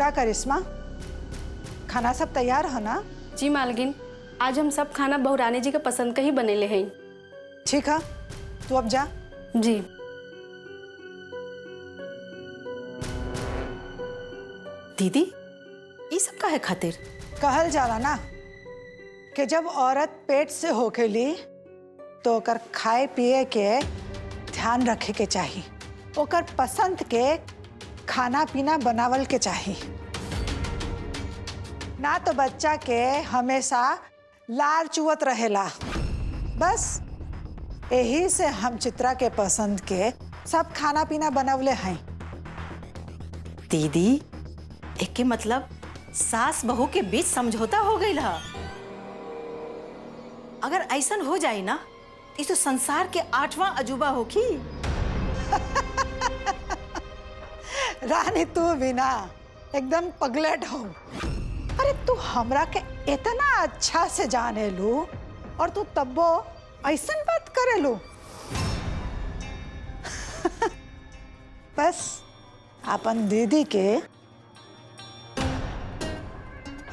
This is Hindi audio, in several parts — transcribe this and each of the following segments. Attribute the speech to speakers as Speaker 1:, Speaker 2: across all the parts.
Speaker 1: का करिश्मा, खाना सब तैयार है ना?
Speaker 2: जी मालकिन, आज हम सब खाना बहुरानी जी के पसंद का ही बनेले हैं।
Speaker 1: ठीक है, तू अब जा।
Speaker 2: जी।
Speaker 3: दीदी, ये सब काहे खातिर?
Speaker 1: कहल जाला ना कि जब औरत पेट से होखेली तो ओकर खाए पिए के ध्यान रखे के चाहिए, ओकर पसंद के खाना पीना बनावल के चाहिए, ना तो बच्चा के हमेशा लार चुवत रहेला। बस यही से हम चित्रा के पसंद के सब खाना पीना बनवले हैं।
Speaker 3: दीदी, एक के मतलब सास बहू के बीच समझौता हो गई है। अगर ऐसन हो जाए ना, ये तो संसार के 8वां अजूबा होखी।
Speaker 1: रानी, तू भी ना एकदम पगलेट हो। अरे तू हमरा के इतना अच्छा से जाने लू और तू तब्बो ऐसन बात करे लू। बस अपन दीदी के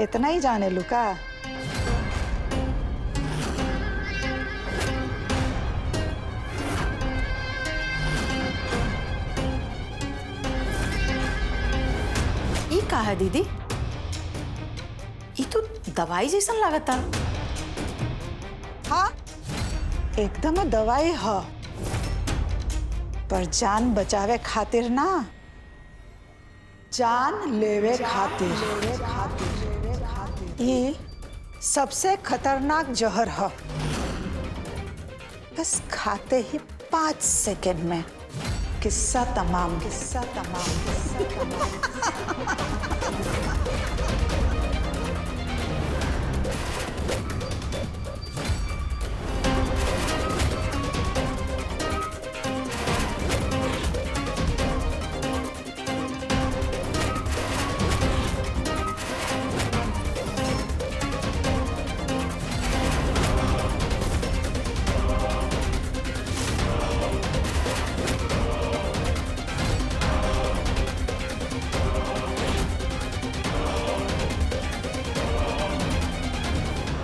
Speaker 1: इतना ही जाने लू का?
Speaker 3: ये का है दीदी? ये तो दवाई जैसन लागता।
Speaker 1: हाँ, एकदम दवाई है, पर जान बचावे खातिर ना, जान लेवे खातिर। ये सबसे खतरनाक जहर है। बस खाते ही 5 सेकंड में किस्सा तमाम।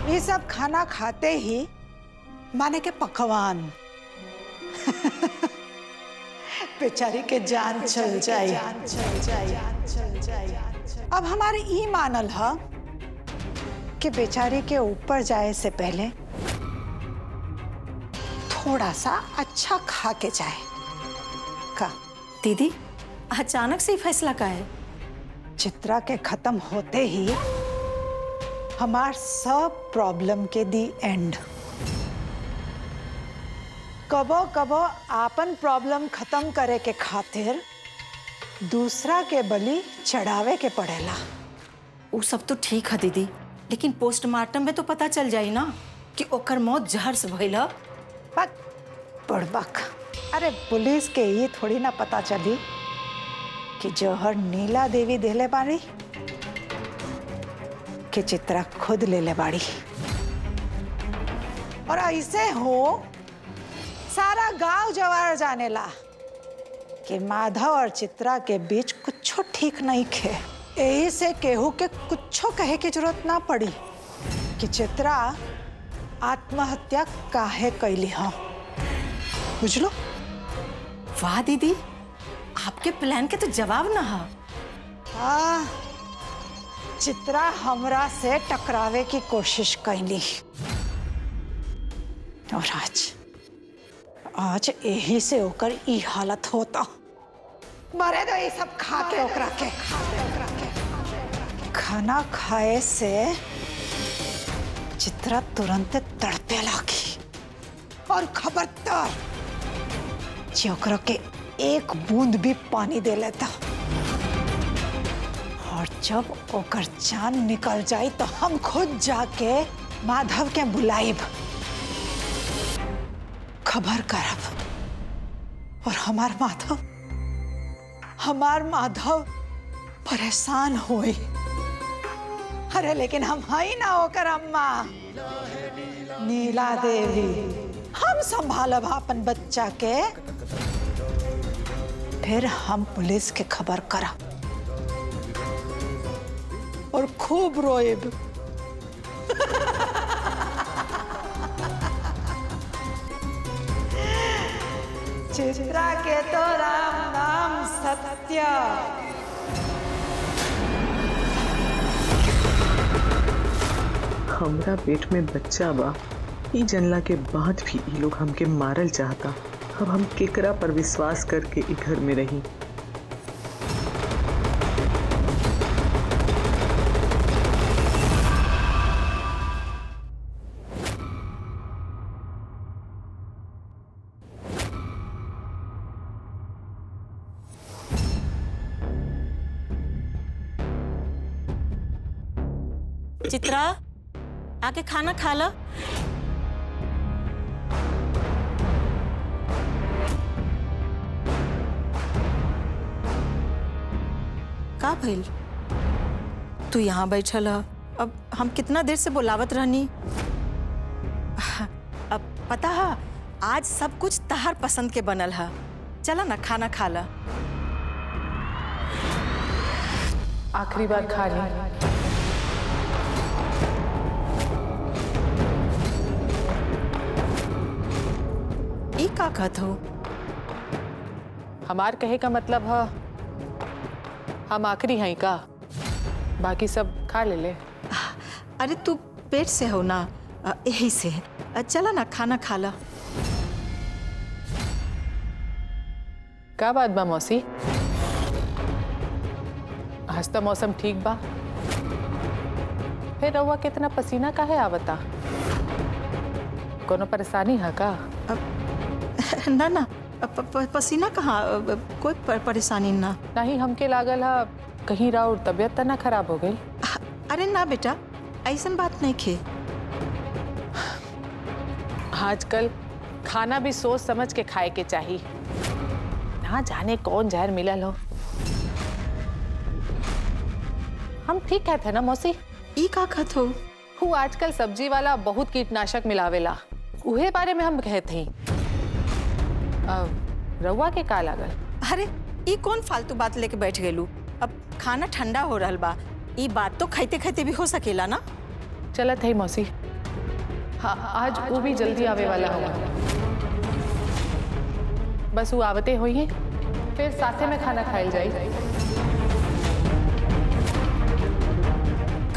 Speaker 1: ये सब खाना खाते ही माने के पकवान बेचारी के जान चल जाए। अब हमारे ई मानल है कि बेचारी के ऊपर जाए से पहले थोड़ा सा अच्छा खा के जाए का?
Speaker 3: दीदी, अचानक से फैसला का है?
Speaker 1: चित्रा के खत्म होते ही हमार सब प्रॉब्लम के दी एंड। कबो कबो आपन प्रॉब्लम खत्म करे के खातिर दूसरा के बलि चढ़ावे के पड़ेला।
Speaker 3: वो सब तो ठीक है दीदी, लेकिन पोस्टमार्टम में तो पता चल जाए ना कि ओकर मौत जहर से भइल है।
Speaker 1: बक बड़बक। अरे पुलिस के ये थोड़ी ना पता चली कि जौहर नीला देवी देले बाड़ी कि चित्रा खुद ले ले बाड़ी। और ऐसे हो सारा गांव जवार जानेला कि माधव और चित्रा के बीच कुछ ठीक नहीं खे। यही से केहू के कुछ कहे की जरूरत ना पड़ी कि चित्रा आत्महत्या काहे कैली है। बुझलो?
Speaker 3: वाह दीदी, आपके प्लान के तो जवाब ना है।
Speaker 1: हाँ, चित्रा हमरा से टकरावे की कोशिश कैली और आज यही से होकर ई हालत होता। मरे दो ये सब खा के ओकरा के। खाना खाए से चित्रा तुरंत तड़पे लागी और खबरदार जे ओकरा के एक बूंद भी पानी दे लेता। और जब ओकर जान निकल जाए तो हम खुद जाके माधव के बुलाइब, खबर करब और हमार माधव परेशान होई। अरे लेकिन हम हई ना होकर अम्मा नीला देवी, हम संभालब अपन बच्चा के। फिर हम पुलिस के खबर करब और खूब रोएब। चित्रा के तो राम नाम सत्य।
Speaker 4: हमरा पेट में बच्चा बा, ई जनला के बाद भी ई लोग हमके मारल चाहता। अब हम केकरा पर विश्वास करके ई घर में रही।
Speaker 3: चित्रा, आके खाना खा ला। का भइल? तू यहाँ बैठल है। अब हम कितना देर से बुलावत रहनी। अब पता है, आज सब कुछ तहार पसंद के बनल है। चला ना, खाना खा ला।
Speaker 5: आखिरी बार खा ली।
Speaker 3: ई का कहत हो?
Speaker 5: हमार कहे का मतलब है हम आखिरी हैं का, बाकी सब खा ले।
Speaker 3: अरे तू पेट से हो ना, यही से। चला ना, खाना खा ला।
Speaker 5: का बात बा मौसी? आज तो मौसम ठीक बा, फिर रउआ कितना पसीना काहे आवता? कोनो परेशानी है का?
Speaker 3: ना ना, पसीना कहाँ, कोई परेशानी ना।
Speaker 5: नहीं, हमके लागल है कहीं राउर तबीयत तो ना खराब हो गई।
Speaker 3: अरे ना बेटा, ऐसन बात नहीं खे।
Speaker 5: आजकल खाना भी सोच समझ के खाए के चाहिए, ना जाने कौन जहर मिलल हो। हम ठीक कहते ना मौसी?
Speaker 3: ई का कहत हो?
Speaker 5: हूँ आजकल सब्जी वाला बहुत कीटनाशक मिलावेला, उहे बारे में हम कहते हैं। रउआ के का लागल?
Speaker 3: अरे ई कौन फालतू बात लेके बैठ गेलू? अब खाना ठंडा हो रहल बा, ई बात तो खाते खाते भी हो सकेला ना।
Speaker 5: चलत है मौसी। हाँ, आज वो भी जल्दी आवे वाला होगा। बस वो आवते हुई है, फिर साथे में खाना खाइल जाई।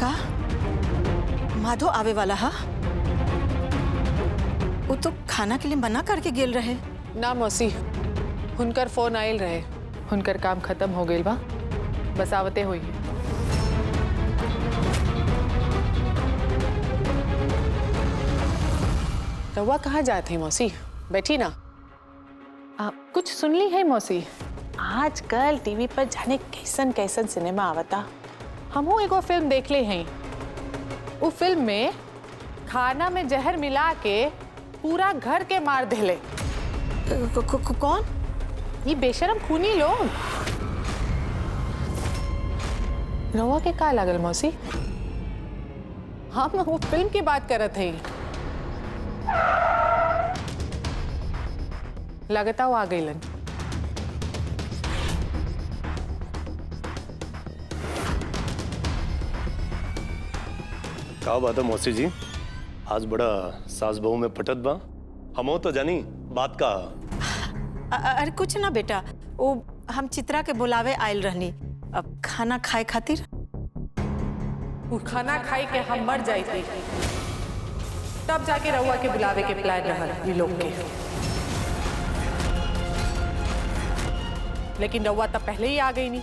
Speaker 3: का माधो आवे वाला हा? वो तो खाना के लिए मना करके गेल रहे।
Speaker 5: ना मौसी, हुनकर फोन आयल रहे, हुनकर काम खत्म हो गई बा, बस आवते हुई है। रउआ कहाँ जाते हैं मौसी? बैठी ना। कुछ सुन ली है मौसी? आजकल टीवी पर जाने कैसन कैसन सिनेमा आवता। हमहू एगो फिल्म देख ले हैं। वो फिल्म में खाना में जहर मिला के पूरा घर के मार देले।
Speaker 3: कौन?
Speaker 5: ये बेशरम खूनी लोग। रउआ के का लागल मौसी? हम वो फिल्म की बात करत हैं। लगता वो आ गईलन।
Speaker 6: का बात है मौसी जी? आज बड़ा सास बहू में पटत बा। हमो तो जानी बात का।
Speaker 3: अरे कुछ ना बेटा, वो हम चित्रा के बुलावे आयल रहनी, अब खाना खाए खातिर।
Speaker 5: वो खाना खाई के हम मर जाई थी, तब जाके रउआ के बुलावे के प्लान रहल ये लोग के। लेकिन रउआ तब पहले ही आ गई नहीं।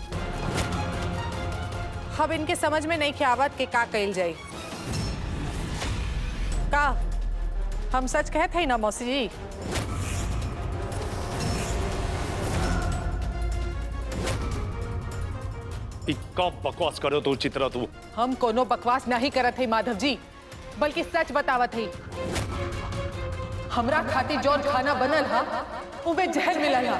Speaker 5: अब इनके समझ में नहीं के आवत के का कइल जाई। का हम सच कहते हैं ना मौसी जी?
Speaker 6: कब बकवास करो तू चित्रा तू?
Speaker 5: हम कोनो बकवास नहीं करत है माधव जी, बल्कि सच बतावत है। हमरा खातिर जौन खाना बनल हा उमे जहर मिलल हा।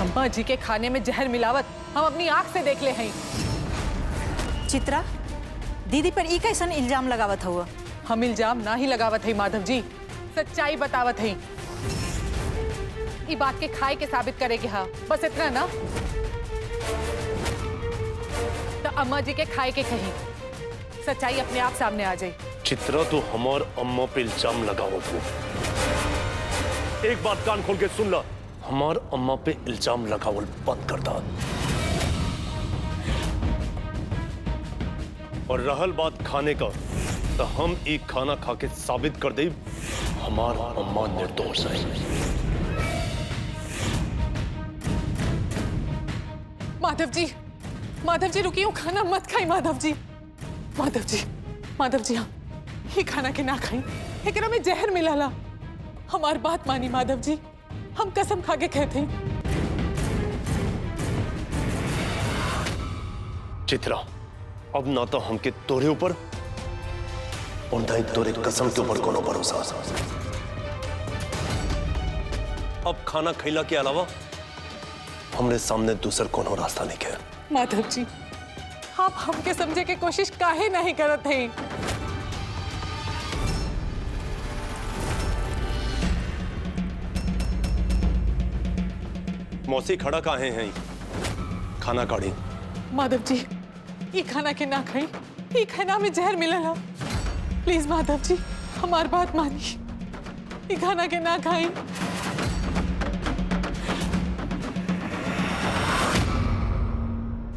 Speaker 5: अम्मा जी के खाने में जहर मिलावत हम अपनी आंख से देख ले हैं।
Speaker 3: चित्रा, दीदी पर ई कैसन इल्जाम लगावत हुआ?
Speaker 5: हम इल्जाम ना ही लगावत है माधव जी, सच्चाई बतावत है। ई बात के खाए के साबित करेगी। हाँ बस इतना ना, तो अम्मा जी के खाए के कहीं सच्चाई अपने आप सामने आ जाए।
Speaker 6: चित्रा तो हमार अम्मा पे इल्जाम लगाओ तू। एक बात कान खोल के सुन ला, हमार अम्मा पे इल्जाम लगावल बंद कर दा। और रहल बात खाने का, तो हम एक खाना खा के साबित कर दे हमार अम्मा निर्दोष है।
Speaker 5: माधव जी रुकिए, खाना मत खाई माधव जी। माधव जी हाँ, ये खाना के ना खाई, एकरा में जहर मिलाला। हमार बात मानी माधव जी, हम कसम खा के कहते हैं।
Speaker 6: चित्रा, अब ना तो हमके तोरे ऊपर और ना ही तोरे कसम के ऊपर कोनो भरोसा। अब खाना खैला के अलावा हमरे सामने दूसर कोनो रास्ता नहीं है।
Speaker 5: माधव जी, आप हमके समझे की कोशिश काहे नहीं करत हैं?
Speaker 6: मौसी खड़ा काहे हैं? खाना काढ़ी।
Speaker 5: माधव जी, ये खाना के ना खाई, ये खाना में जहर मिलला। प्लीज माधव जी, हमार बात मानी, ये खाना के ना खाई।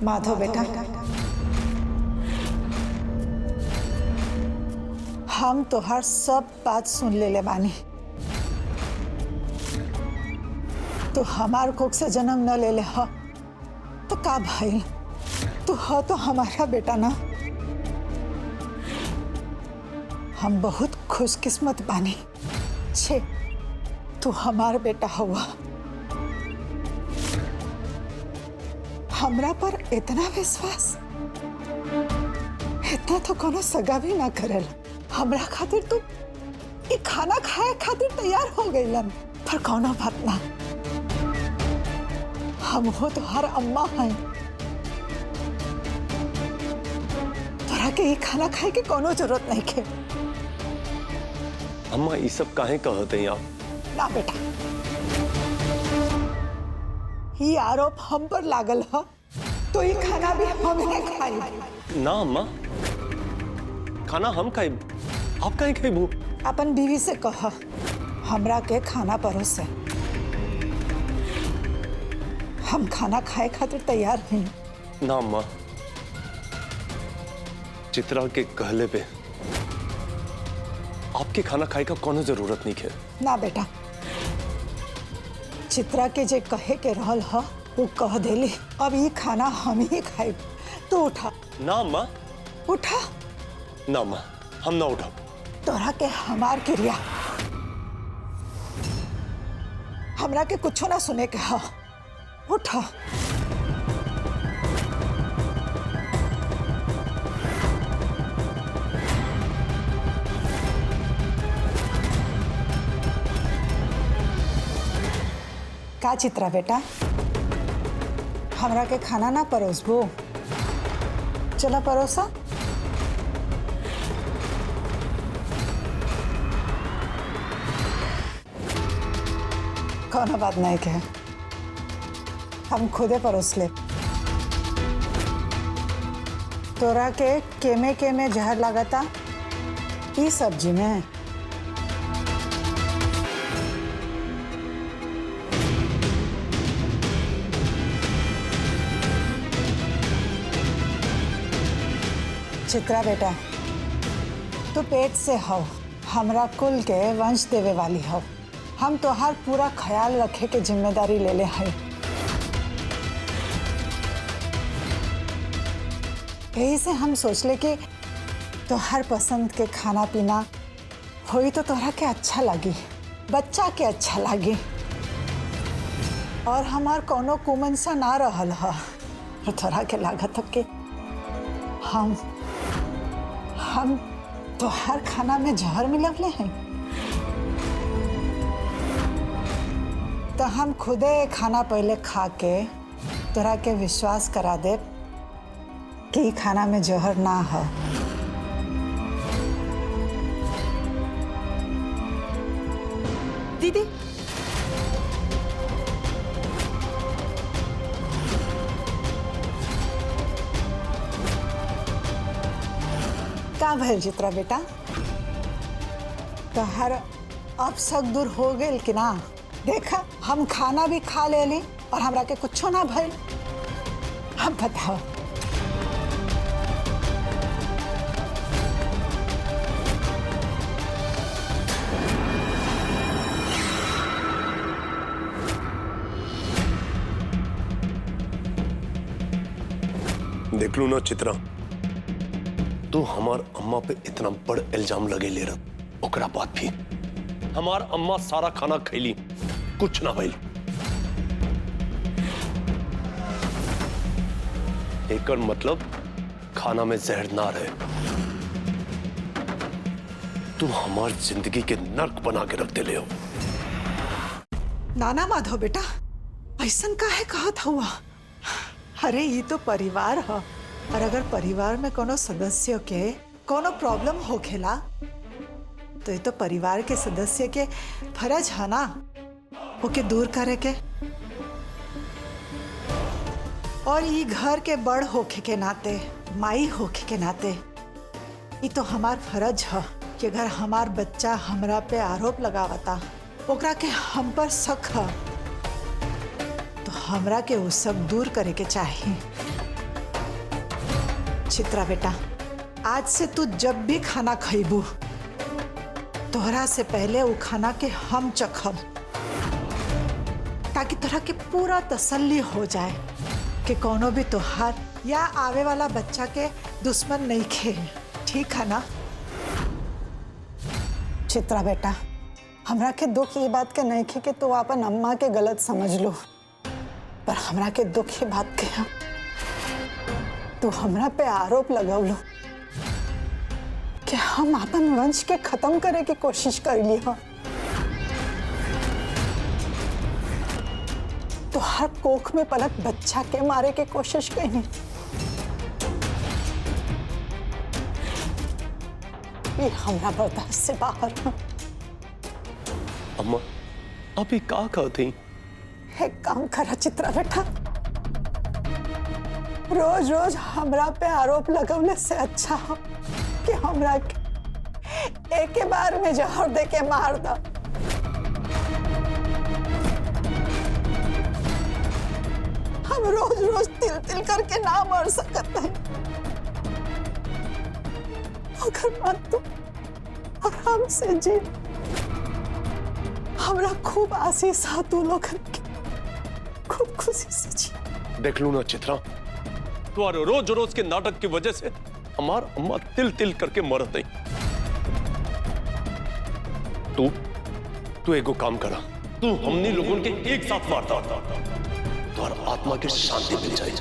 Speaker 1: माधव बेटा, हम तोहार सब बात सुन ले बानी। तो हमार कोख से जन्म न ले ले हा, तो का भाई तू हो तो हमारा बेटा ना। हम बहुत खुशकिस्मत बानी छे तू हमार बेटा हुआ। हमरा पर इतना विश्वास, इतना तो कोनो सगा भी ना करेला। हमरा खातिर तू ये खाना खाए खातिर तैयार हो गईलन, पर कोनो बात ना, हम हो तोहार अम्मा हैं। तोरा के ये खाना खाए के कोनो जरूरत नहीं के।
Speaker 6: अम्मा ये सब काहे कहते हैं आप?
Speaker 1: ना बेटा, ये आरोप हम पर लागल है, तो ये खाना भी हमने खाई।
Speaker 6: ना अम्मा, खाना हम खाए, आप काहे खाइबू?
Speaker 1: अपन बीवी से कहा हमरा के खाना परोसे। हम खाना खाए खातिर तैयार हैं।
Speaker 6: ना अम्मा, चित्रा के कहले पे आपके खाना खाए का कोनो जरूरत नहीं है।
Speaker 1: ना बेटा, चित्रा के जे कहे के रहल है वो कह देली। अब ये खाना हम ही खाए। तू उठा।
Speaker 6: ना अम्मा,
Speaker 1: उठा।
Speaker 6: ना अम्मा, हम ना उठा।
Speaker 1: तोरा के हमार क्रिया हमरा के कुछ ना सुने के हा। उठा। का चित्रा बेटा, हमरा के खाना ना परोसबो? चला परोसा। कोनो बात नहीं के, हम खुदे परोस ले। तोरा के केमे केमे जहर लागता ई सब्जी में? चित्रा बेटा, तू पेट से हो, हमरा कुल के वंश देवे वाली हो। हम तोहार पूरा ख्याल रखे के जिम्मेदारी ले ले हैं। यही से हम सोचले कि तोहार पसंद के खाना पीना होई तो तोहरा के अच्छा लगी, बच्चा के अच्छा लगी, और हमार कोनो कुमनसा ना रहल है। तोहरा के लागत हो कि हम तोहार खाना में जहर मिलवले हैं। तो हम खुदे खाना पहले खा के तोरा के विश्वास करा दे कि खाना में जहर ना है।
Speaker 3: दीदी,
Speaker 1: का भइल चित्रा बेटा? तोहर अब शक दूर हो गेल कि ना? देखा हम खाना भी खा लेली और हमरा के कुछो ना भइल। अब बताओ।
Speaker 6: देख लू ना चित्रा, तू हमार अम्मा पे इतना बड़ इल्जाम लगे ले रहा, ओकरा बाद भी हमार अम्मा सारा खाना खैली, कुछ ना भइल। एकर मतलब खाना में जहर ना रहे। तू हमार जिंदगी के नर्क बना के रख दे ले हो।
Speaker 1: नाना माधव बेटा, ऐसन काहे कहत हुआ? अरे ये तो परिवार है, और अगर परिवार में कोनो सदस्य के कोनो प्रॉब्लम होखेला तो ये तो परिवार के सदस्य के फर्ज है ना ओके दूर करे के। और ये घर के बड़ होखे के नाते, माई होखे के नाते, ये तो हमार फर्ज है कि अगर हमार बच्चा हमरा पे आरोप लगावता, ओकरा के हम पर शक है, तो हमरा के वो सब दूर करे के चाहिए। चित्रा बेटा, आज से तू जब भी खाना खइबू, तोहरा से पहले वो खाना के हम चखब, ताकि तोहरा के पूरा तसल्ली हो जाए कि कोनो भी तोहार या आवे वाला बच्चा के दुश्मन नहीं खे। ठीक है ना? चित्रा बेटा, हमरा के दुख ये बात के नहीं खे कि तू अपन अम्मा के गलत समझ लो, पर हमरा के दुख ये बात के है तू हमरा पे आरोप लगवलो कि हम अपन वंश के खत्म करे की कोशिश कर ली हो। तो हर कोख में पलक बच्चा के मारे के कोशिश करी। ये हमरा बर्दाश्त से बाहर है।
Speaker 6: अम्मा, आप ये का कहती?
Speaker 1: एक काम करा चित्रा बेटा, रोज रोज हमरा पे आरोप लगवने से अच्छा हो कि हमरा के एक ही बार में जहर दे के मार दो। हम रोज रोज तिल तिल करके ना मर सकते हैं। अगर मत तो आराम से जी, हमरा खूब आशीष है तू लोग की, खूब खुशी से जी।
Speaker 6: देख लू ना चित्रा, तुम्हारे रोज रोज के नाटक की वजह से हमार अम्मा तिल तिल करके मरत नहीं। तू एगो काम करा, तू हमनी लोगों के एक साथ मारता तुम्हारा आत्मा की शांति मिल जाए।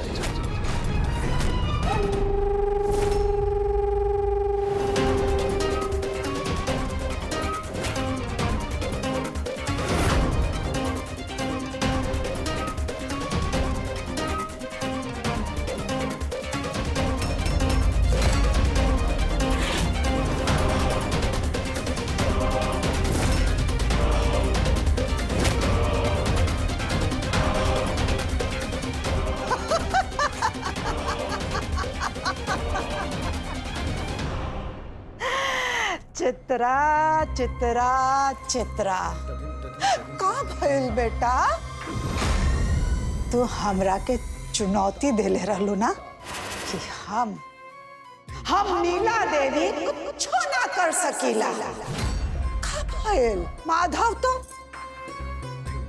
Speaker 1: चित्रा चित्रा चित्रा, का भइल बेटा? तू हमरा के चुनौती देले रहलो ना कि हम नीला देवी कुछ ना कर सकीला। का भइल? माधव तो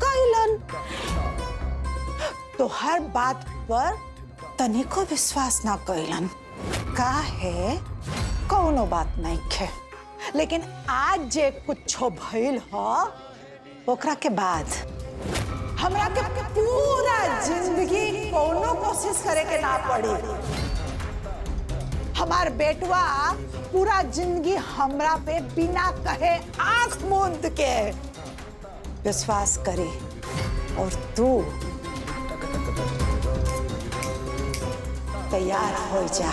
Speaker 1: कैलन, तो हर बात पर तनिको विश्वास ना कैलन। का है कोनो बात नहीं खे, लेकिन आज जे कुछो भइल हो ओकरा के बाद हमरा के पूरा जिंदगी कोनो कोशिश करे के ना पड़ी। हमार बेटवा पूरा जिंदगी हमरा पे बिना कहे आंख मूंद के विश्वास करे, और तू तैयार हो जा।